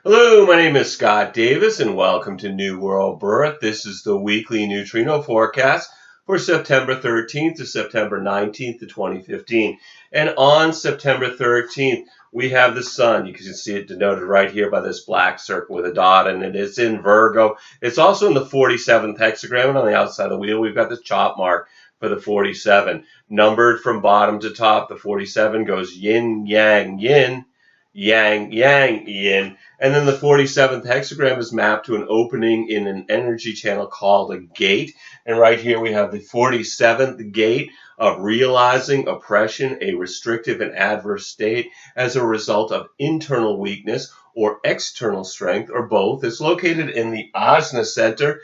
Hello, my name is Scott Davis, and welcome to New World Birth. This is the weekly neutrino forecast for September 13th to September 19th to 2015. And on September 13th, we have the sun. You can see it denoted right here by this black circle with a dot, and it is in Virgo. It's also in the 47th hexagram, and on the outside of the wheel, we've got the chop mark for the 47. Numbered from bottom to top, the 47 goes yin, yang, yin, yang, yang, yin. And then the 47th hexagram is mapped to an opening in an energy channel called a gate. And right here we have the 47th gate of realizing oppression, a restrictive and adverse state as a result of internal weakness or external strength, or both. It's located in the Ajna Center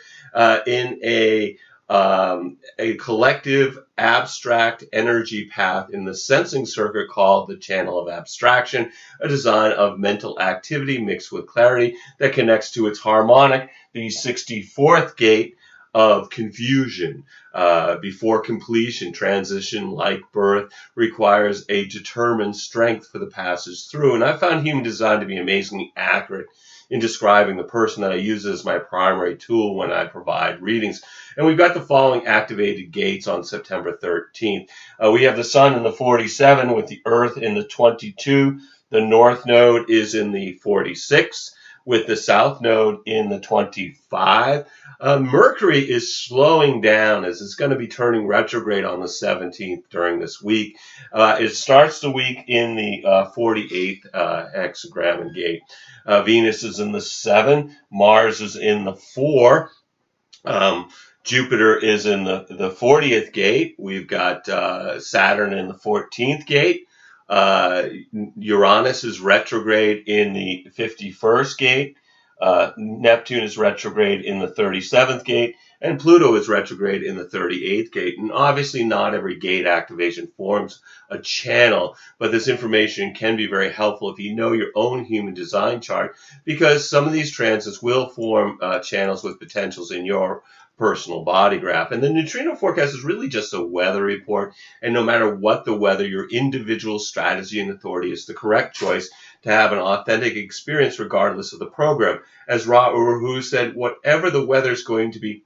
in a collective abstract energy path in the sensing circuit called the channel of abstraction, a design of mental activity mixed with clarity that connects to its harmonic, the 64th gate of confusion. Before completion, transition, like birth, requires a determined strength for the passage through. And I found human design to be amazingly accurate in describing the person that I use as my primary tool when I provide readings. And we've got the following activated gates on September 13th. We have the sun in the 47 with the earth in the 22. The north node is in the 46 with the south node in the 25. Mercury is slowing down as it's going to be turning retrograde on the 17th during this week. It starts the week in the 48th hexagram and gate. Venus is in the 7. Mars is in the 4. Jupiter is in the 40th gate. We've got Saturn in the 14th gate. Uranus is retrograde in the 51st gate. Neptune is retrograde in the 37th gate, and Pluto is retrograde in the 38th gate. And obviously not every gate activation forms a channel, but this information can be very helpful if you know your own human design chart, because some of these transits will form channels with potentials in your personal body graph. And the neutrino forecast is really just a weather report, and no matter what the weather, your individual strategy and authority is the correct choice to have an authentic experience regardless of the program. As Ra Uru said, whatever the weather is going to be,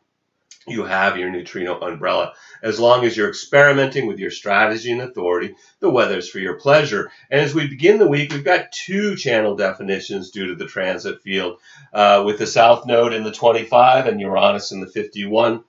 you have your neutrino umbrella. As long as you're experimenting with your strategy and authority, the weather's for your pleasure. And as we begin the week, we've got two channel definitions due to the transit field. With the south node in the 25 and Uranus in the 51,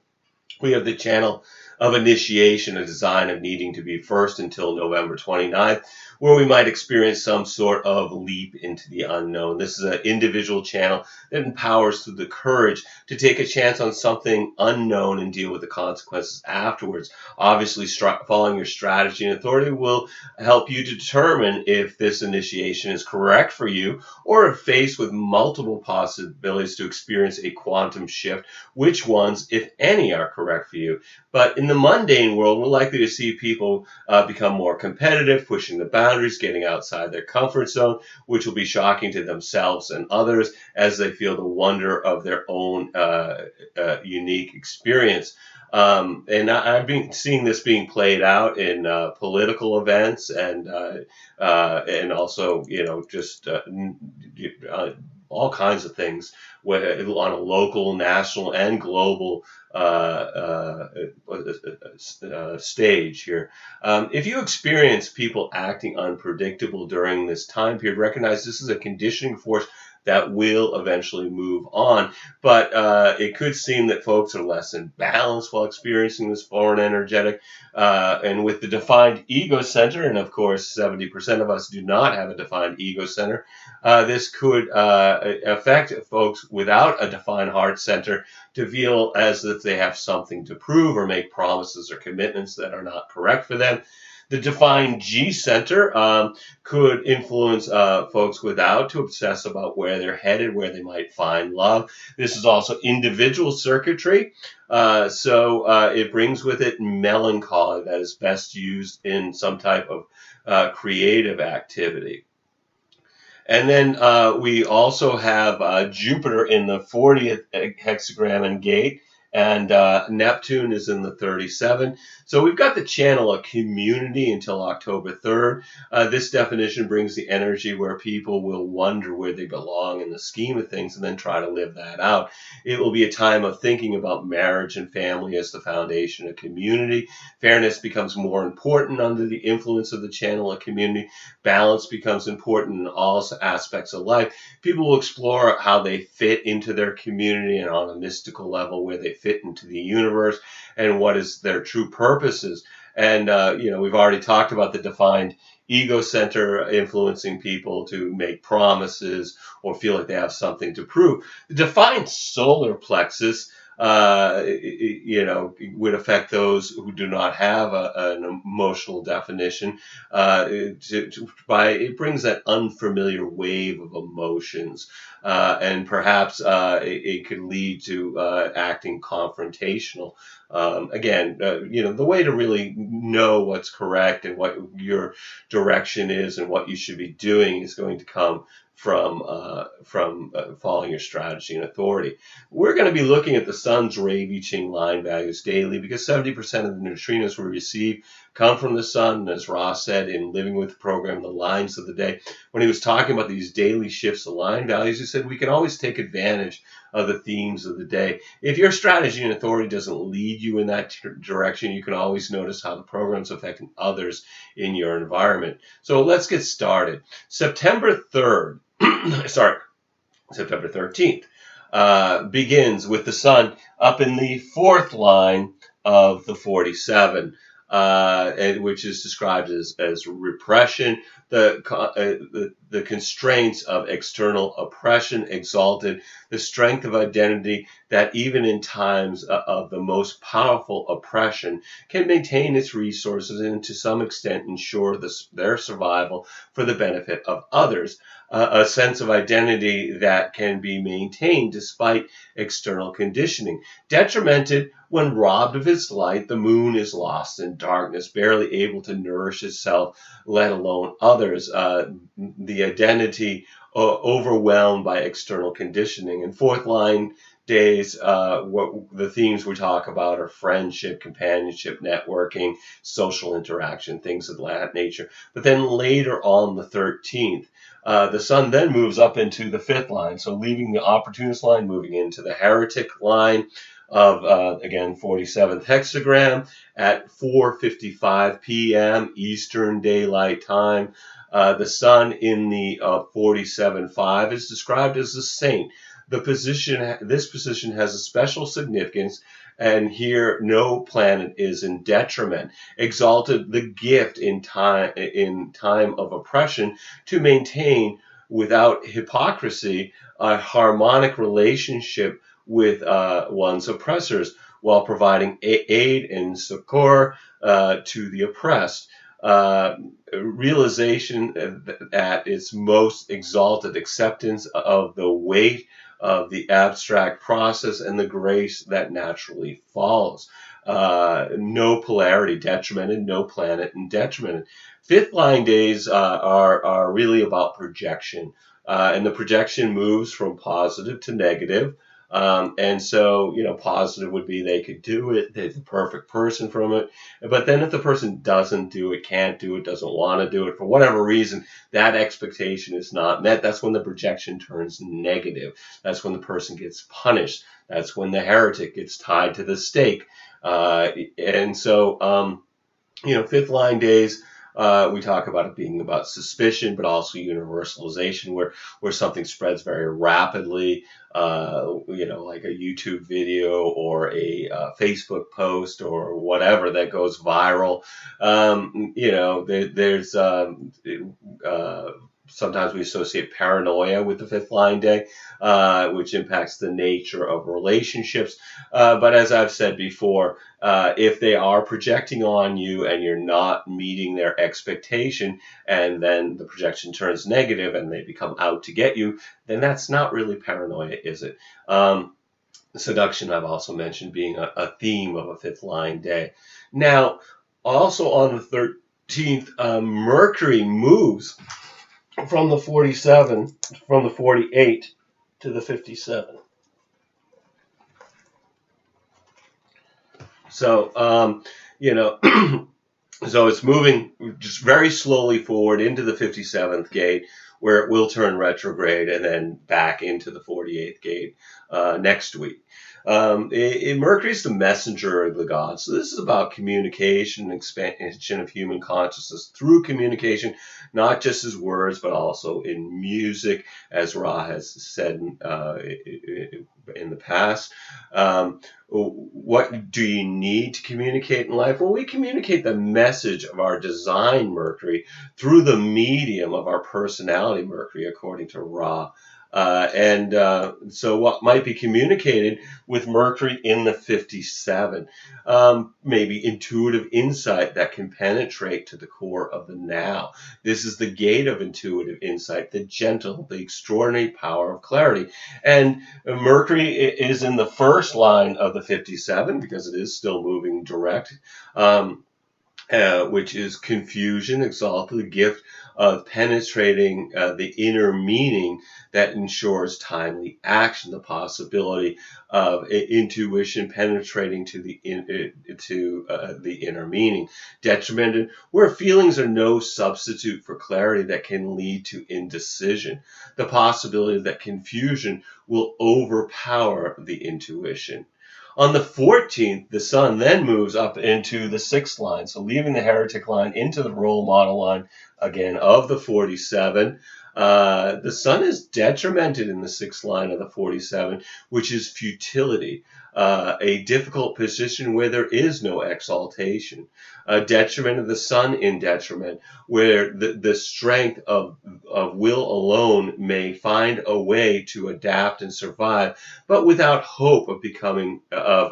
we have the channel of initiation, a design of needing to be first until November 29th, where we might experience some sort of leap into the unknown. This is an individual channel that empowers through the courage to take a chance on something unknown and deal with the consequences afterwards. Obviously, following your strategy and authority will help you to determine if this initiation is correct for you, or if faced with multiple possibilities to experience a quantum shift, which ones, if any, are correct for you. But in the mundane world, we're likely to see people become more competitive, pushing the boundaries, getting outside their comfort zone, which will be shocking to themselves and others as they feel the wonder of their own unique experience. And I've been seeing this being played out in political events and also, just all kinds of things on a local, national, and global stage here. If you experience people acting unpredictable during this time period, recognize this is a conditioning force that will eventually move on. But it could seem that folks are less in balance while experiencing this foreign energetic. And with the defined ego center, and of course 70% of us do not have a defined ego center, this could affect folks without a defined heart center to feel as if they have something to prove or make promises or commitments that are not correct for them. The defined G center could influence folks without to obsess about where they're headed, where they might find love. This is also individual circuitry, so it brings with it melancholy that is best used in some type of creative activity. And then we also have Jupiter in the 40th hexagram and gate. and Neptune is in the 37. So we've got the channel of community until October 3rd. This definition brings the energy where people will wonder where they belong in the scheme of things and then try to live that out. It will be a time of thinking about marriage and family as the foundation of community. Fairness becomes more important under the influence of the channel of community. Balance becomes important in all aspects of life. People will explore how they fit into their community and on a mystical level where they fit into the universe and what is their true purposes. And, we've already talked about the defined ego center influencing people to make promises or feel like they have something to prove. The defined solar plexus, would affect those who do not have an emotional definition. It brings that unfamiliar wave of emotions, and perhaps it could lead to acting confrontational. The way to really know what's correct and what your direction is and what you should be doing is going to come from following your strategy and authority. We're going to be looking at the sun's Ravi Ching line values daily because 70% of the neutrinos we receive come from the sun. And as Ross said in Living with the Program, the lines of the day, when he was talking about these daily shifts of line values, he said we can always take advantage of the themes of the day. If your strategy and authority doesn't lead you in that direction, you can always notice how the program's affecting others in your environment. So let's get started. September 13th begins with the sun up in the fourth line of the 47, which is described as repression, the constraints of external oppression exalted, the strength of identity that even in times of the most powerful oppression can maintain its resources and to some extent ensure their survival for the benefit of others. A sense of identity that can be maintained despite external conditioning. Detrimented when robbed of its light, the moon is lost in darkness, barely able to nourish itself, let alone others. The identity overwhelmed by external conditioning. And fourth line days, what the themes we talk about are friendship, companionship, networking, social interaction, things of that nature. But then later on the 13th, the sun then moves up into the fifth line, so leaving the opportunist line, moving into the heretic line of, again, 47th hexagram at 4:55 p.m. Eastern Daylight Time. The sun in the 47.5 is described as a saint. This position has a special significance, and here no planet is in detriment. Exalted the gift in time of oppression to maintain without hypocrisy a harmonic relationship with one's oppressors while providing aid and succor to the oppressed. Realization at its most exalted, acceptance of the weight of the abstract process and the grace that naturally follows. No polarity detrimented, no planet detrimented. Fifth line days are really about projection, and the projection moves from positive to negative. And so, positive would be they could do it, they're the perfect person from it. But then if the person doesn't do it, can't do it, doesn't want to do it, for whatever reason, that expectation is not met. That's when the projection turns negative. That's when the person gets punished. That's when the heretic gets tied to the stake. And so, fifth line days, we talk about it being about suspicion, but also universalization, where something spreads very rapidly, like a YouTube video or a Facebook post or whatever that goes viral. Sometimes we associate paranoia with the fifth line day, which impacts the nature of relationships. But as I've said before, if they are projecting on you and you're not meeting their expectation, and then the projection turns negative and they become out to get you, then that's not really paranoia, is it? Seduction, I've also mentioned, being a theme of a fifth line day. Now, also on the 13th, Mercury moves from the 48 to the 57. So, you know, so it's moving just very slowly forward into the 57th gate, where it will turn retrograde and then back into the 48th gate next week. Mercury is the messenger of the gods. So this is about communication and expansion of human consciousness through communication, not just as words, but also in music, as Ra has said in the past. What do you need to communicate in life? Well, we communicate the message of our design, Mercury, through the medium of our personality, Mercury, according to Ra. So what might be communicated with Mercury in the 57? Maybe intuitive insight that can penetrate to the core of the now. This is the gate of intuitive insight, the gentle, the extraordinary power of clarity. And Mercury is in the first line of the 57 because it is still moving direct. Which is confusion, exalted, the gift of penetrating the inner meaning that ensures timely action, the possibility of intuition penetrating to the inner meaning. Detrimented, where feelings are no substitute for clarity that can lead to indecision, the possibility that confusion will overpower the intuition. On the 14th, the sun then moves up into the 6th line, so leaving the heretic line into the role model line, again, of the 47. The sun is detrimented in the 6th line of the 47, which is futility, a difficult position where there is no exaltation. A detriment of the sun in detriment, where the strength of will alone may find a way to adapt and survive, but without hope of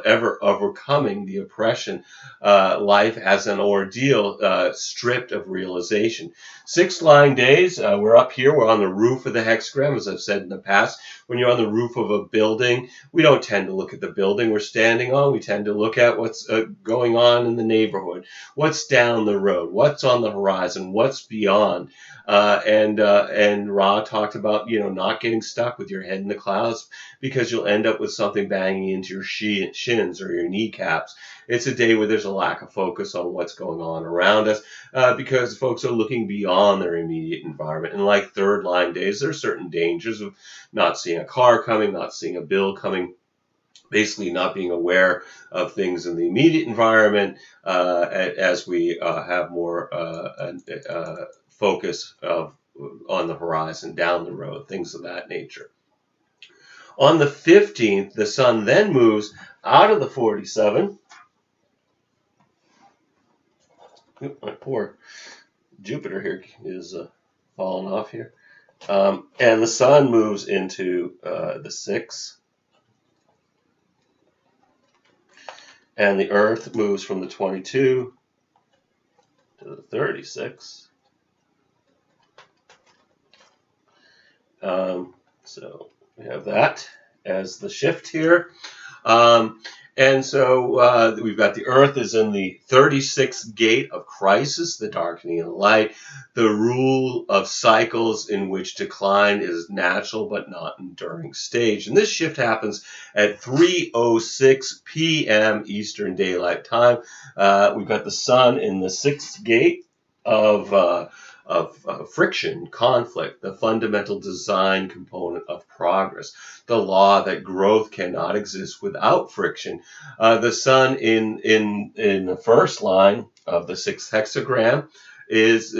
ever overcoming the oppression, life as an ordeal, stripped of realization. 6 line days, we're up here, we're on the roof of the hexagram, as I've said in the past. When you're on the roof of a building, we don't tend to look at the building we're standing on. We tend to look at what's going on in the neighborhood, what's down the road, what's on the horizon, what's beyond. And Ra talked about, not getting stuck with your head in the clouds, because you'll end up with something banging into your shins or your kneecaps. It's a day where there's a lack of focus on what's going on around us, because folks are looking beyond their immediate environment. And like third line days, there are certain dangers of not seeing a car coming, not seeing a bill coming, basically not being aware of things in the immediate environment, as we have more focus on the horizon, down the road, things of that nature. On the 15th, the sun then moves out of the 47. My poor Jupiter here is falling off here. And the sun moves into the 6. And the earth moves from the 22 to the 36. So we have that as the shift here. And so we've got the earth is in the 36th gate of crisis, the darkening of the light, the rule of cycles in which decline is natural but not enduring stage. And this shift happens at 3:06 p.m. Eastern Daylight Time. We've got the sun in the 6th gate of friction, conflict, the fundamental design component of progress, the law that growth cannot exist without friction. The sun in the first line of the 6th hexagram is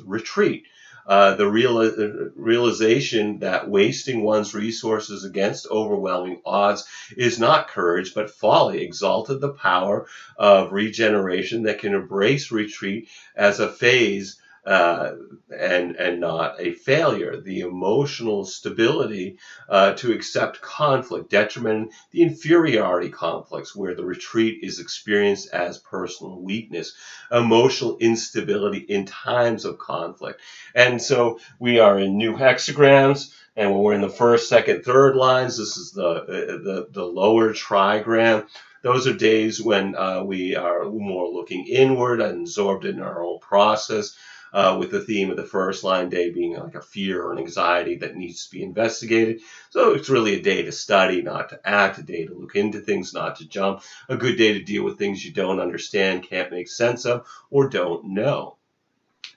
retreat. The realization that wasting one's resources against overwhelming odds is not courage but folly, exalted the power of regeneration that can embrace retreat as a phase and not a failure. The emotional stability to accept conflict, detriment, the inferiority complex, where the retreat is experienced as personal weakness, emotional instability in times of conflict. And so we are in new hexagrams, and when we're in the first, second, third lines, this is the lower trigram. Those are days when we are more looking inward and absorbed in our own process. with the theme of the first line day being like a fear or an anxiety that needs to be investigated. So it's really a day to study, not to act, a day to look into things, not to jump, a good day to deal with things you don't understand, can't make sense of, or don't know.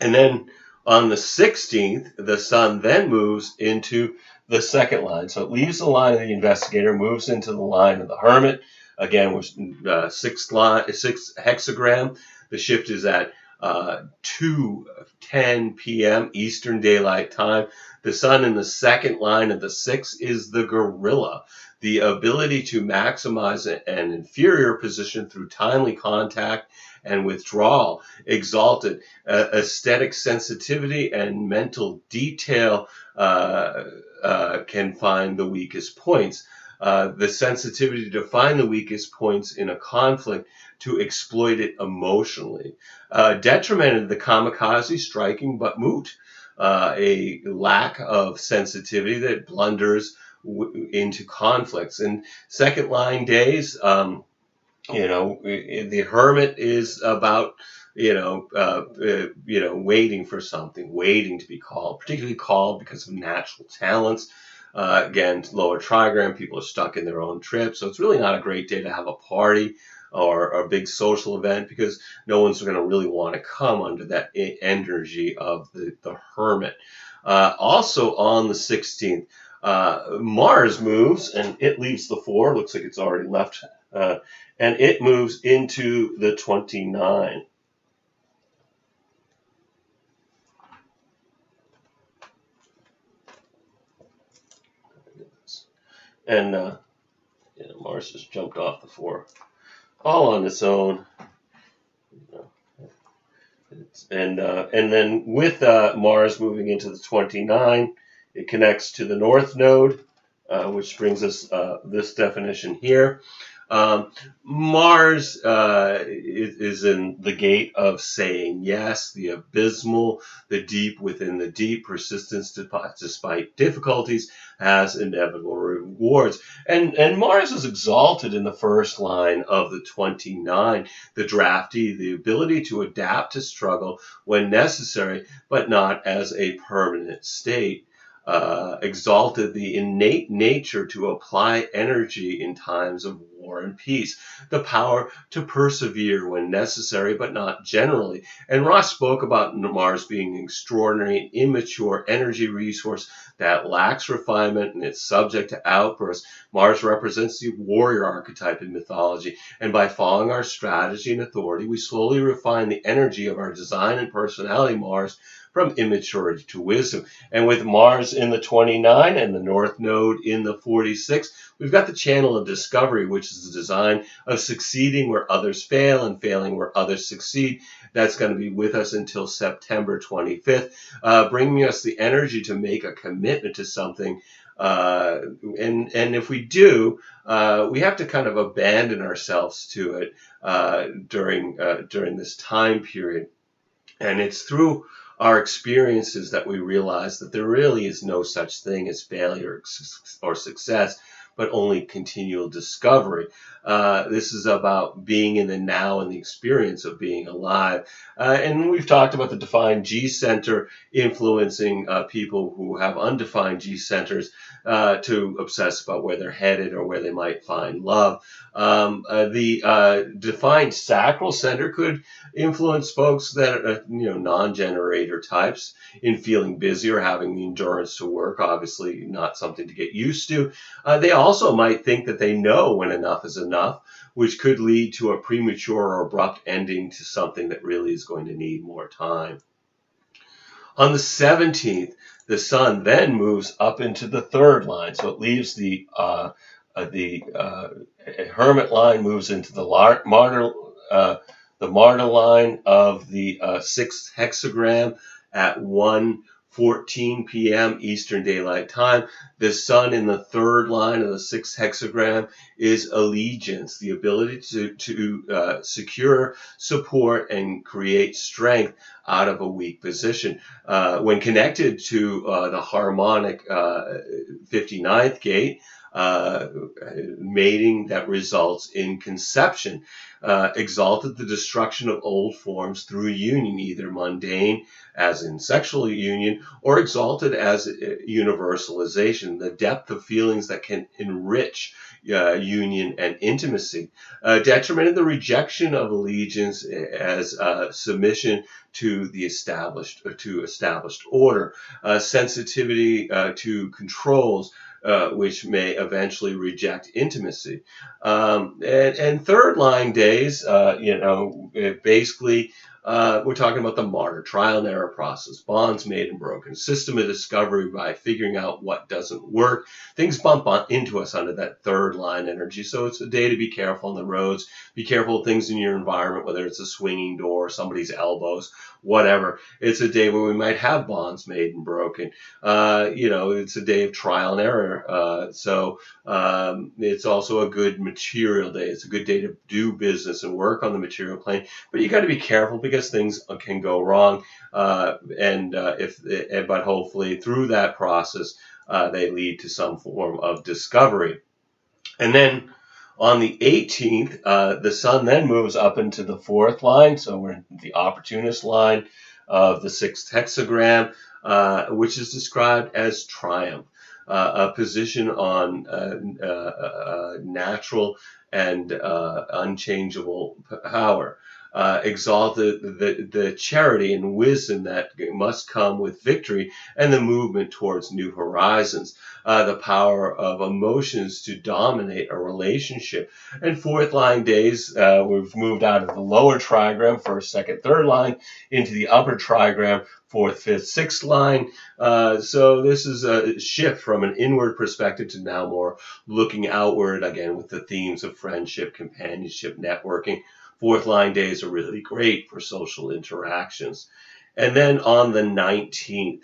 And then on the 16th, the sun then moves into the second line. So it leaves the line of the investigator, moves into the line of the hermit. Again, we're sixth hexagram. The shift is at 2:10 p.m. Eastern Daylight Time. The sun in the second line of the sixth is the gorilla. The ability to maximize an inferior position through timely contact and withdrawal, exalted aesthetic sensitivity and mental detail can find the weakest points. The sensitivity to find the weakest points in a conflict to exploit it emotionally. Detrimented the kamikaze, striking but moot. A lack of sensitivity that blunders into conflicts. And second line days, the hermit is about, waiting for something, waiting to be called, particularly called because of natural talents. Again, lower trigram, people are stuck in their own trip. So it's really not a great day to have a party or a big social event because no one's going to really want to come under that energy of the hermit. Also on the 16th, Mars moves and it leaves the 4. Looks like it's already left. And it moves into the 29. And Mars just jumped off the 4, all on its own. And then with Mars moving into the 29, it connects to the North Node, which brings us this definition here. Mars is in the gate of saying yes, the abysmal, the deep within the deep, persistence despite difficulties has inevitable rewards. And Mars is exalted in the first line of the 29, the drafty, the ability to adapt to struggle when necessary, but not as a permanent state. Exalted the innate nature to apply energy in times of war and peace, the power to persevere when necessary, but not generally. And Ross spoke about Mars being an extraordinary and immature energy resource that lacks refinement and it's subject to outbursts. Mars represents the warrior archetype in mythology, and by following our strategy and authority, we slowly refine the energy of our design and personality Mars from immaturity to wisdom. And with Mars in the 29 and the North Node in the 46, we've got the channel of discovery, which is the design of succeeding where others fail and failing where others succeed. That's going to be with us until September 25th, bringing us the energy to make a commitment to something. And if we do, we have to kind of abandon ourselves to it during this time period. And it's through our experiences that we realize that there really is no such thing as failure or success, but only continual discovery. This is about being in the now and the experience of being alive. And we've talked about the defined G center influencing people who have undefined G centers to obsess about where they're headed or where they might find love. The defined sacral center could influence folks that are, non-generator types in feeling busy or having the endurance to work. Obviously, not something to get used to. They also might think that they know when enough is enough, which could lead to a premature or abrupt ending to something that really is going to need more time. On the 17th, the sun then moves up into the third line, so it leaves the hermit line, moves into the martyr line of the sixth hexagram at 1:14 p.m. Eastern Daylight Time. The sun in the third line of the sixth hexagram is allegiance, the ability to secure, support, and create strength out of a weak position. When connected to the harmonic 59th gate, mating that results in conception. Exalted, the destruction of old forms through union, either mundane, as in sexual union, or exalted as universalization, the depth of feelings that can enrich union and intimacy. Detrimented, the rejection of allegiance as submission to the established order. Sensitivity to controls, which may eventually reject intimacy. And third line days, basically, we're talking about the martyr, trial and error process, bonds made and broken, system of discovery by figuring out what doesn't work. Things bump into us under that third line energy. So it's a day to be careful on the roads, be careful of things in your environment, whether it's a swinging door, somebody's elbows, whatever. It's a day where we might have bonds made and broken. It's a day of trial and error. So it's also a good material day. It's a good day to do business and work on the material plane. But you got to be careful because things can go wrong. But hopefully through that process, they lead to some form of discovery. And then on the 18th, the sun then moves up into the fourth line. So we're in the opportunist line of the sixth hexagram, which is described as triumph, a position on natural and unchangeable power. Exalted the charity and wisdom that must come with victory and the movement towards new horizons, the power of emotions to dominate a relationship. And fourth line days, we've moved out of the lower trigram, first, second, third line, into the upper trigram, fourth, fifth, sixth line. So this is a shift from an inward perspective to now more looking outward, again, with the themes of friendship, companionship, networking. Fourth line days are really great for social interactions. And then on the 19th,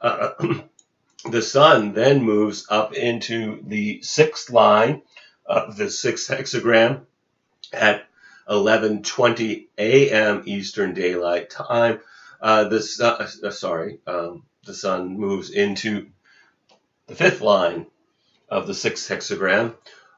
the sun then moves up into the sixth line of the sixth hexagram at 11:20 a.m. Eastern Daylight Time. The sun moves into the fifth line of the sixth hexagram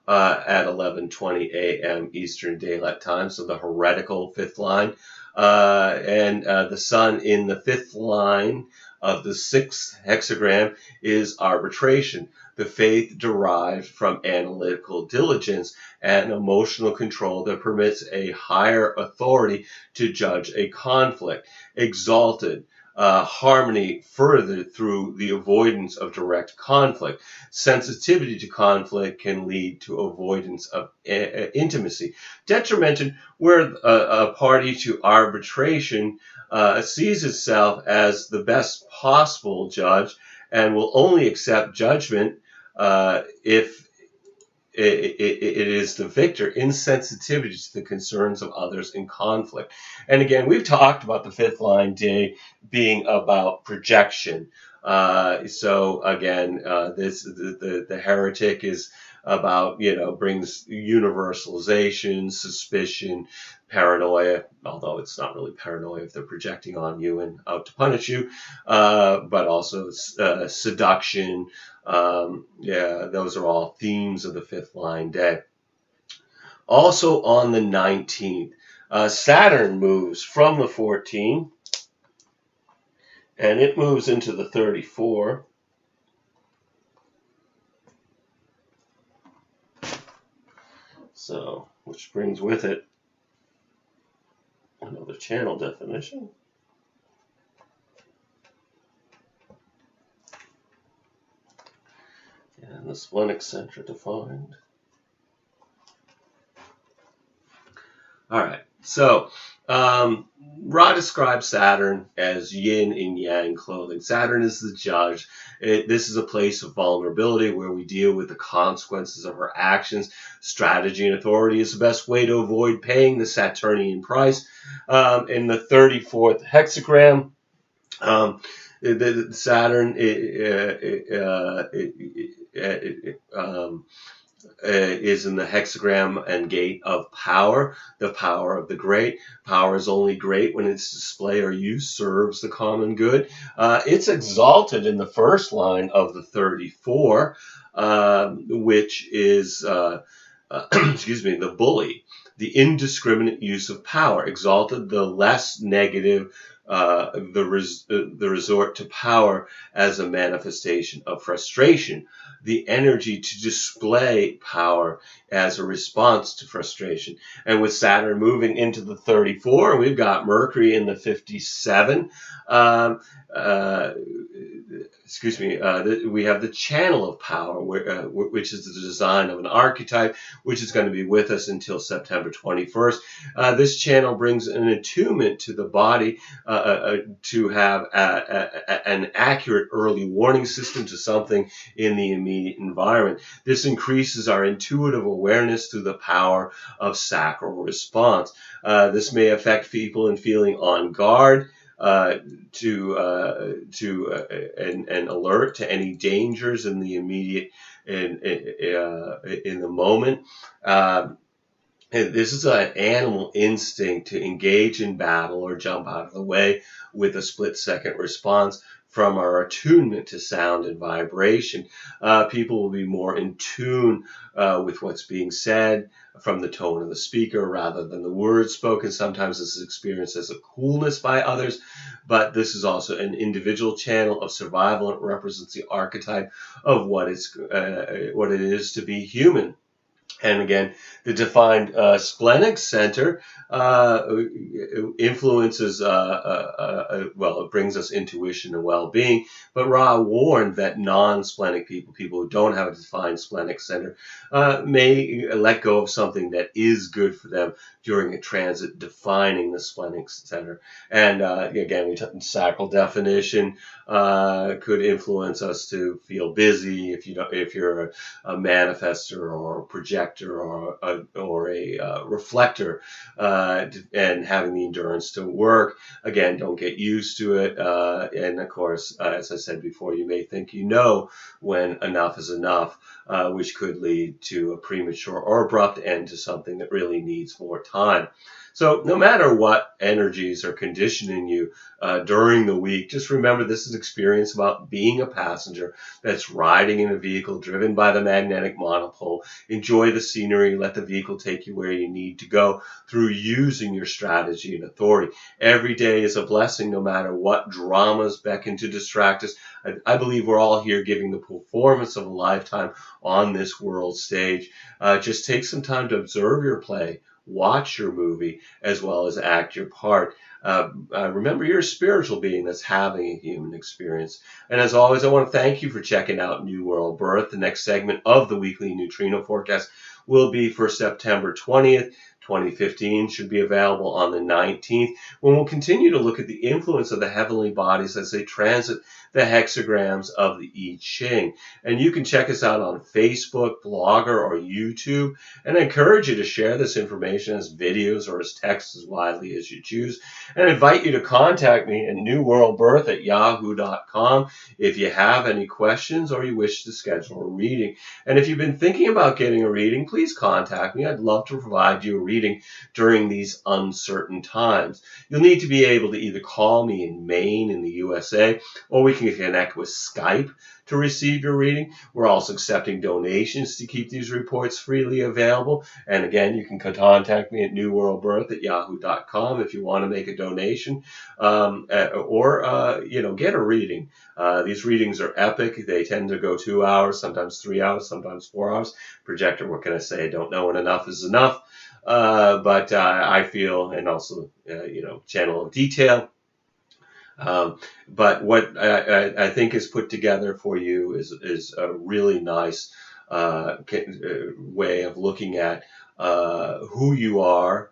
at 11:20 a.m. Eastern Daylight Time, so the heretical fifth line. And the sun in the fifth line of the sixth hexagram is arbitration, the faith derived from analytical diligence and emotional control that permits a higher authority to judge a conflict. Exalted, harmony further through the avoidance of direct conflict. Sensitivity to conflict can lead to avoidance of intimacy. Detrimented, where a party to arbitration sees itself as the best possible judge and will only accept judgment if it is the victor, insensitivity to the concerns of others in conflict. And again, we've talked about the fifth line day being about projection. So again, the heretic is about, brings universalization, suspicion, paranoia, although it's not really paranoia if they're projecting on you and out to punish you, but also seduction. Those are all themes of the fifth line day. Also on the 19th, Saturn moves from the 14 and it moves into the 34. So, which brings with it another channel definition. And the splenic center defined. All right, so Ra describes Saturn as yin and yang clothing. Saturn is the judge. This is a place of vulnerability where we deal with the consequences of our actions. Strategy and authority is the best way to avoid paying the Saturnian price. In the 34th hexagram, the Saturn is in the hexagram and gate of power, the power of the great. Power is only great when its display or use serves the common good. It's exalted in the first line of the 34. which is, excuse me, the bully. The indiscriminate use of power, exalted, the less negative, the resort to power as a manifestation of frustration, the energy to display power as a response to frustration. And with Saturn moving into the 34, we've got Mercury in the 57. Excuse me, we have the channel of power, which is the design of an archetype, which is going to be with us until September 21st. This channel brings an attunement to the body to have an accurate early warning system to something in the immediate environment. This increases our intuitive awareness through the power of sacral response. This may affect people in feeling on guard, and alert to any dangers in the immediate in the moment. This is an animal instinct to engage in battle or jump out of the way with a split-second response from our attunement to sound and vibration. People will be more in tune with what's being said from the tone of the speaker rather than the words spoken. Sometimes this is experienced as a coolness by others, but this is also an individual channel of survival, and it represents the archetype of what it is to be human. And again, the defined splenic center influences, well, it brings us intuition and well-being. But Ra warned that non-splenic people who don't have a defined splenic center, may let go of something that is good for them during a transit defining the splenic center. And again, we took sacral definition could influence us to feel busy if you're a manifester or a projector or a reflector, and having the endurance to work. Again, don't get used to it. And of course, as I said before, you may think you know when enough is enough, which could lead to a premature or abrupt end to something that really needs more time. So no matter what energies are conditioning you during the week, just remember this is experience about being a passenger that's riding in a vehicle driven by the magnetic monopole. Enjoy the scenery. Let the vehicle take you where you need to go through using your strategy and authority. Every day is a blessing no matter what dramas beckon to distract us. I believe we're all here giving the performance of a lifetime on this world stage. Just take some time to observe your play, watch your movie, as well as act your part. Remember, you're a spiritual being that's having a human experience. And as always, I want to thank you for checking out New World Birth. The next segment of the weekly neutrino forecast will be for September 20th. 2015 should be available on the 19th, when we'll continue to look at the influence of the heavenly bodies as they transit the hexagrams of the I Ching. And you can check us out on Facebook, Blogger, or YouTube. And I encourage you to share this information as videos or as text as widely as you choose. And I invite you to contact me at newworldbirth@yahoo.com if you have any questions or you wish to schedule a reading. And if you've been thinking about getting a reading, please contact me. I'd love to provide you a reading during these uncertain times. You'll need to be able to either call me in Maine in the USA, or we can connect with Skype to receive your reading. We're also accepting donations to keep these reports freely available. And again, you can contact me at newworldbirth@yahoo.com if you want to make a donation, or get a reading. These readings are epic. They tend to go 2 hours, sometimes 3 hours, sometimes 4 hours. Projector, what can I say? I don't know when enough is enough. But I feel, and also, channel of detail. But what I think is put together for you is a really nice way of looking at who you are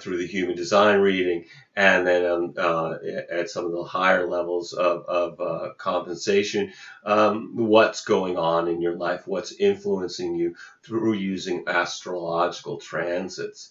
through the human design reading, and then at some of the higher levels of compensation, what's going on in your life, what's influencing you through using astrological transits.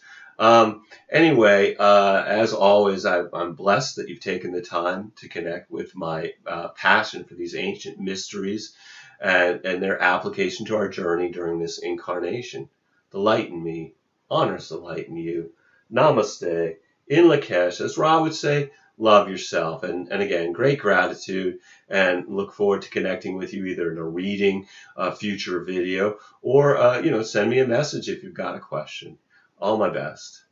Anyway, as always, I'm blessed that you've taken the time to connect with my passion for these ancient mysteries and their application to our journey during this incarnation. The light in me honors the light in you. Namaste. In Lakesh, as Ra would say, love yourself. And again, great gratitude, and look forward to connecting with you either in a reading, a future video, or, send me a message if you've got a question. All my best.